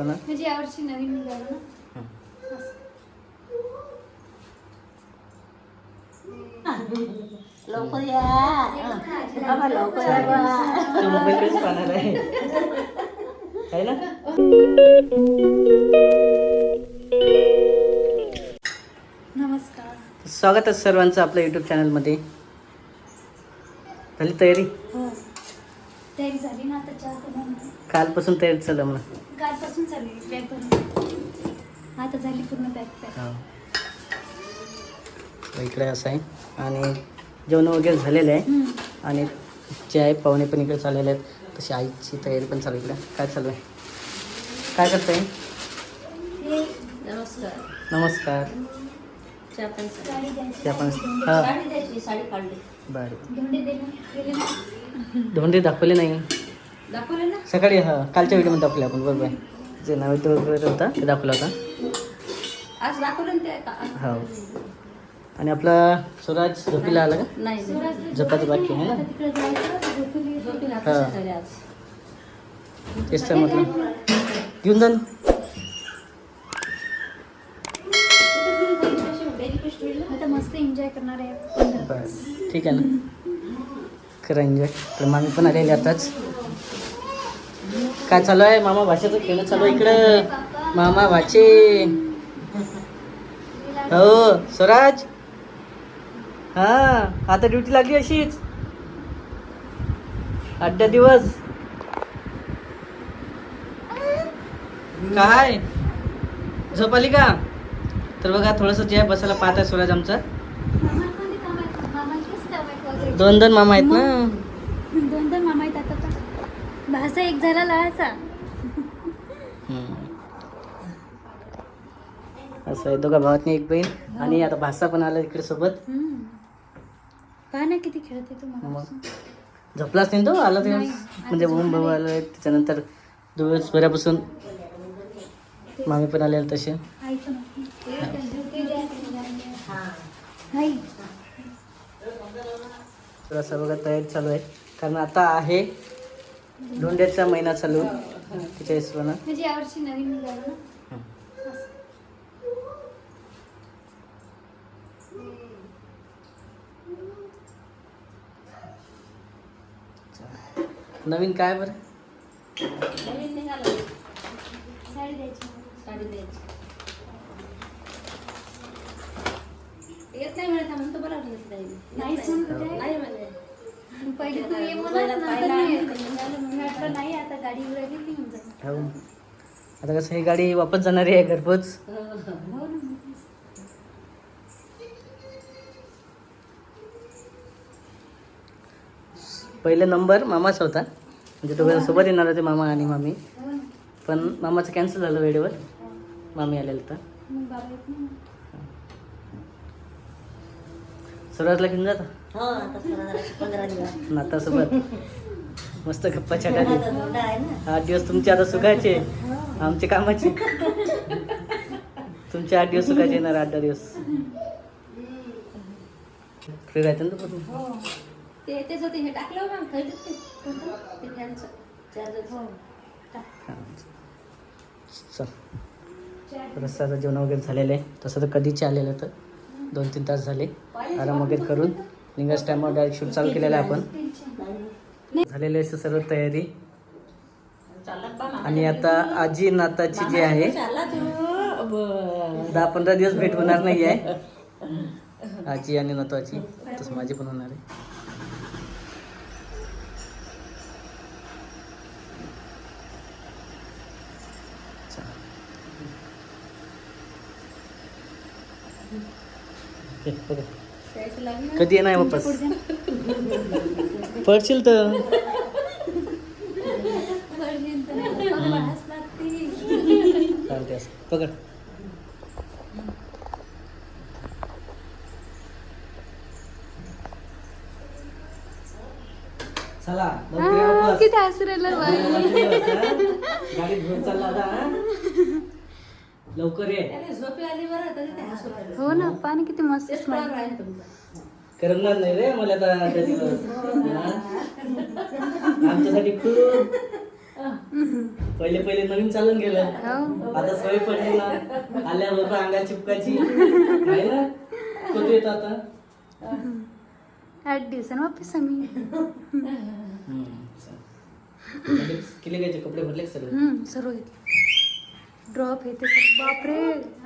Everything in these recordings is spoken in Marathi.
म्हणजे यावर्षी नवीन निघालं ना. लवकर या बाबा, लवकर या बा. तो मोबाईलच पाहणार आहे है ना. नमस्कार. स्वागत आहे सर्वांचं आपल्या यूट्यूब चॅनलमध्ये. झाली तयारी? हो, तयारी झाली ना. आता चहा बनवणार. कालपासून तयारी चालू आहे म्हणा. कालपासून चालली पॅक बनवून. आता झाली पूर्ण पॅक. हो, इकडे असं आहे आणि जेवण वगैरे झालेलं आहे आणि जे आहे पाहुणे पण इकडे चाललेले आहेत. तशी आईची तयारी पण चालू इकडे. काय चालू आहे? काय करताय? नमस्कार. नमस्कार. चहा पण साडी द्यायची. ते आपण हां साडी द्यायची, साडी काढली. बरं. धोंडे दिले ना. धोंडे दाखवले नाही दाखवले ना. सकाळी. हां, कालच्या व्हिडिओमध्ये दाखवले आपण. बरोबर आहे. जे नैवेद्य वगैरे होता ते दाखवला होता. आज दाखवलं ना ते हो. आणि आपला स्वराज झोपीला आला का? नाही झोपाचं बाकी आहे ना. आता तिकडे जायचं. झोपली. झोपीला हा. सकाळी आज. तेच तर म्हटलं घेऊन जा ना. आता मस्त एन्जॉय करणार आहे. बस ठीक आहे ना. खरं एन्जॉय. तर मामी पण आलेली आताच. काय चालू आहे? मामा भाषेचं खेळणं चालू आहे इकडं. मामा भाचे. हो स्वराज. हां, आता ड्युटी लागली अशीच 8 दिवस. काय झोप आली का? तर बघा थोडंसं जे बसायला पाहत आहे स्वराज आमचा. दोन मामा आहेत ना. दोन मामा आहेत. आता भाषा एक झाला लहासा. असं आहे. दोघा भावातनी एक बहीण आणि आता भाषा पण आला इकडे सोबत. पहा ना किती खेळते तू. मग झोपलाच नाही तो. आला ते नाही. म्हणजे ओम भाऊ आला. त्याच्यानंतर दिवसभरापासून मामी पण आलेले तसे. तर असं बघा तयारी चालू आहे कारण आता आहे धोंड्याचा महिना चालू. त्याच्या हिशोबानं म्हणजे यावर्षी नवीन निघालं ना. नवीन काय बरं? नवीन निघालं. साडी द्यायची. साडी द्यायची. येत नाही म्हणत म्हणतो बरं नाहीच म्हणत आहे. नाही म्हणे. पहिले तू ये म्हणत, नंतर नाही येत. मी म्हटलं नाही, आता गाडी उडाली ती होऊन जाईल. हो. आता कसं ही गाडी वापस जाणारी आहे घरपोच. हो ना. पहिले नंबर मामाचा होता. म्हणजे दोघांना सोबत येणार होते मामा आणि मामी. हो ना. पण मामाचं कॅन्सल झालं वेळेवर. मामी आलेलं तर मग बाबा येत नाही. स्वराजला घेऊन जाता हो, आता 15 दिवस. नातासोबत मस्त गप्पा छटा. आता धोंडा आहे ना. 8 दिवस तुमचे आता सुखायचे, आमचे कामाचे. तुमचे 8 दिवस सुखायचे येणार. 8-10 दिवस फ्री राहते ना तू. हो. ते तेच होते. हे टाकलं ना खायचं ते फॅनचं चार्जर. हो. चल रस्त्याचं जेवण वगैरे झालेलं आहे. तसं तर कधीचे आलेलं तर 2-3 तास झाले. आराम वगैरे करून निघाच टायमावर डायरेक्ट शूट चालू केलेलं आहे आपण. झालेली आहे सर्व तयारी. आणि आता आजी नाताची जी आहे 10-15 दिवस भेट होणार नाही आहे आजी आणि नाताची. तसं माझी पण होणार आहे. कधी येणार वापस? पडशील तर चालते असं पकड. चला किती हसरेला गाडीत घेऊन चालला आता. लवकर ये. झोपी आली बरं तरी ते हसू राहिले. हो ना. पाणी किती मस्त स्ट्रॉंग आहे तुमचा. करणार नाही रे मला आता 8 दिवस. आमच्यासाठी खूप पहिले पहिले नवीन चालून गेलं हो आता सवय पडली ना आल्याबरोबर अंगाला चिपकायची नाही ना कधी येतो आता 8 दिवसांनी वापस आम्ही किल्ले घ्यायचे कपडे भरले का सगळे सर्व घेतले ड्रॉप येते सर बापरे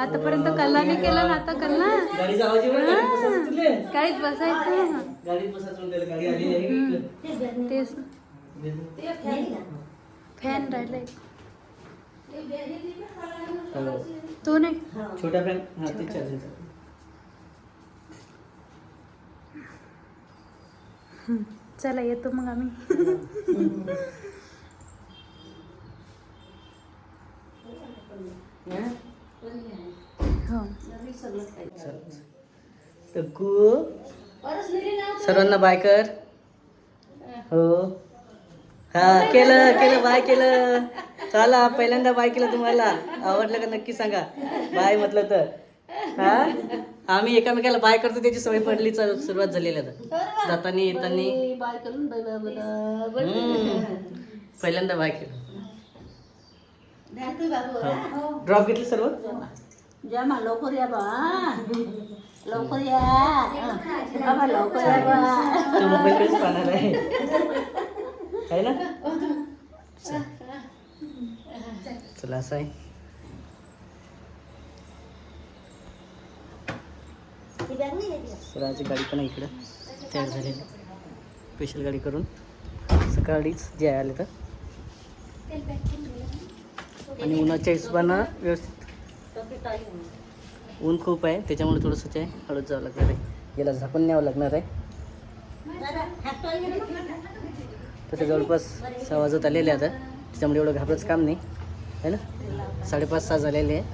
आतापर्यंत कल्ला नाही केला ना आता कल्ला गाडीचा आवाज येऊ राहिला, गाडीत बसायचं तुले? गाडीत बसायचं गाडीत बसायचं त्याला गाडी आली आहे तेच फॅन राहिलाय तो नाही छोटा फॅन हा ते चार्जिंगचा चला येतो मग आम्ही हो टक्कू सर्वांना बाय कर हो हा केलं केलं बाय केलं चला पहिल्यांदा बाय केलं तुम्हाला आवडलं का नक्की सांगा बाय म्हटलं तर हा आम्ही एकामेकाला बाय करतो त्याची सवय पडली सुरुवात झालेली आता जातानी येतानी बाय करून बाय बाय पहिल्यांदा बाय केलं बाबू ड्रॉप घेतली सर्व जमा लवकर या बा लवकर या बाबा लवकर या बा तो मोबाईलकडेच पाहणार आहे ना चला असं आहे सराची गाडी पण इकडं तयार झालेली स्पेशल गाडी करून सकाळीच जे आले तर आणि उन्हाच्या हिशोबानं व्यवस्थित ऊन खूप आहे त्याच्यामुळे थोडंसंच आहे हळद जावं लागणार आहे याला झाकून न्यावं लागणार आहे तसं जवळपास 6 वाजत आलेले आता त्याच्यामुळे एवढं घाबरायचं काम नाही आहे ना 5:30-6 झालेले आहे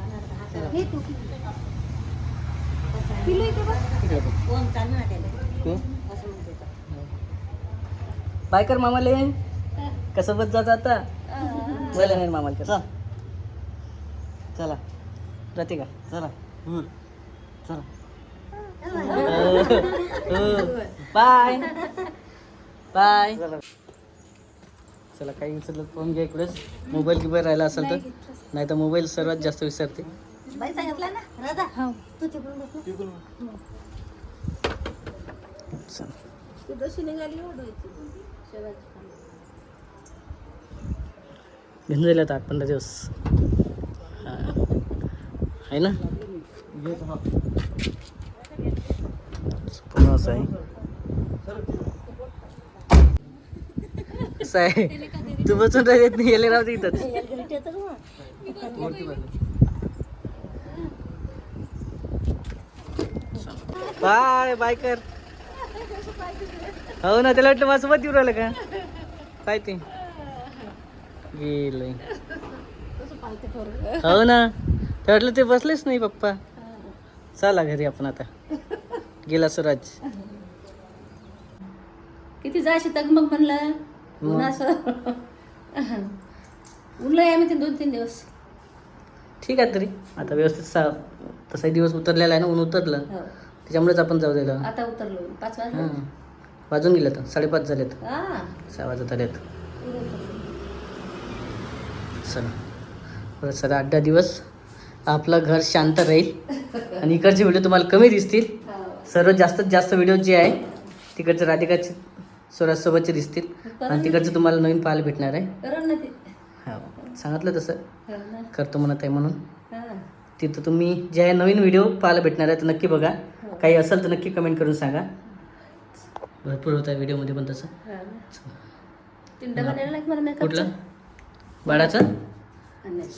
बाय कर मामाले कसं बस जात आता बोला नाही मामाला कसं चला जाते का चला चला बाय बाय चला काही विसरलं फोन घ्या इकडेच मोबाईल किंवा राहिला असेल तर नाही तर मोबाईल सर्वात जास्त विसरते बाई सांगितलं ना राधा हो तू तिकडून चला तू जशी निघाली ओढवायची घेऊन जाईल आता 8-15 दिवस हा आहे ना पुन्हा असं आहे असं आहे तू बसून राहत नाही येले राहते इथंच बाय बाय कर हो ना त्याला वाटलं माझ्यासोबत येऊ राहिलं का काय ते गेलंय हो ना ते वाटलं ते बसलेच नाही पप्पा चला घरी आपण आता गेला स्वराज किती जायची तगमग म्हणलं उन्हाचं उरलं आहे आम्ही ते 2-3 दिवस ठीक आहे तरी आता व्यवस्थित तसाही दिवस उतरलेला आहे ना ऊन उतरलं हो त्याच्यामुळेच आपण जाऊ द्यायला आता उतरलो 5 वाजले हां वाजून गेलं तर 5:30 झालेत हा 6 वाजत आलेत चला परत सर 8-10 दिवस आपलं घर शांत राहील आणि इकडचे व्हिडिओ तुम्हाला कमी दिसतील सर्व जास्तीत जास्त व्हिडिओ जे आहे तिकडचे राधिकाचे स्वराजसोबतचे दिसतील आणि तिकडचं तुम्हाला नवीन पाहायला भेटणार आहे करून ना ते हो सांगितलं तसं हो ना करतो म्हणत आहे म्हणून हा तिथं तुम्ही जे आहे नवीन व्हिडिओ पाहायला भेटणार आहे तर नक्की बघा काही असेल तर नक्की कमेंट करून सांगा भरपूर होत आहे व्हिडिओमध्ये पण तसं हा ना. तीन डबा नेला मला मेकअपचा कुठलं बाळाचं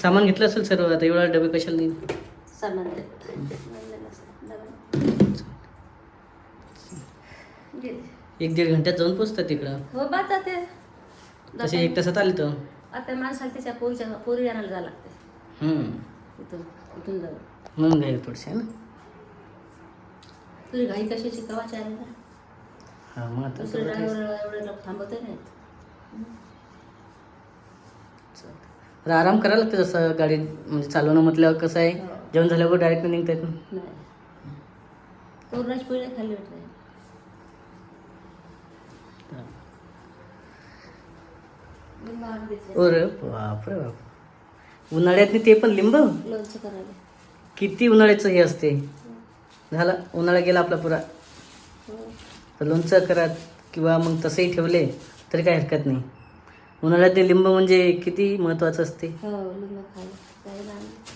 सामान घेतलं असेल सर्व आता एवढा डबे कशाला नाही सामान दे. गेले. 1-1.5 घंट्यात जाऊन पोचतात तिकडं हो बा जाते तसे 1 तासात आले तर आता माणसाला त्याच्या पोरी आणायला जावं लागते इथून इथून जाऊ म्हणून घ्यायला थोडीशी आहे ना तुझी घाई कशाची कवाची आहे ना हां मग आता दुसरे ड्रायव्हर एवढे लोक थांबवते नाहीत तर आराम करायला लागतं जसं गाडी म्हणजे चालवणं म्हटल्यावर कसं आहे जेवण झाल्यावर डायरेक्ट निघता येत नाही कोरोनाची पोळी नाही खाल्ली वाटतं लिंब आणून घेतले अरे बापरे बाप, उन्हाळ्यात ते पण लिंब, लोणचं करायला. किती उन्हाळ्याचं हे असते. झाला उन्हाळा गेला आपला पुरा. हो. तर लोणचं करा किंवा मग तसंही ठेवले तरी काही हरकत नाही. उन्हाळ्यात ते लिंब म्हणजे किती महत्त्वाचं असते. हो लिंब खायला जायला आणलं.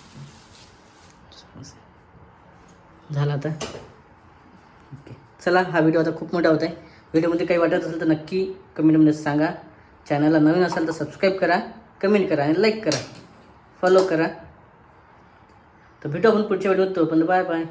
झाला आता. ओके चला, हा व्हिडिओ आता खूप मोठा होत आहे. व्हिडिओमध्ये काही वाटत असेल तर नक्की कमेंटमध्ये सांगा. चॅनलला नवीन असाल तर सबस्क्राईब करा, कमेंट करा आणि लाईक करा, फॉलो करा. तर भेटू आपण पुढच्या व्हिडिओत. तो पण बाय बाय.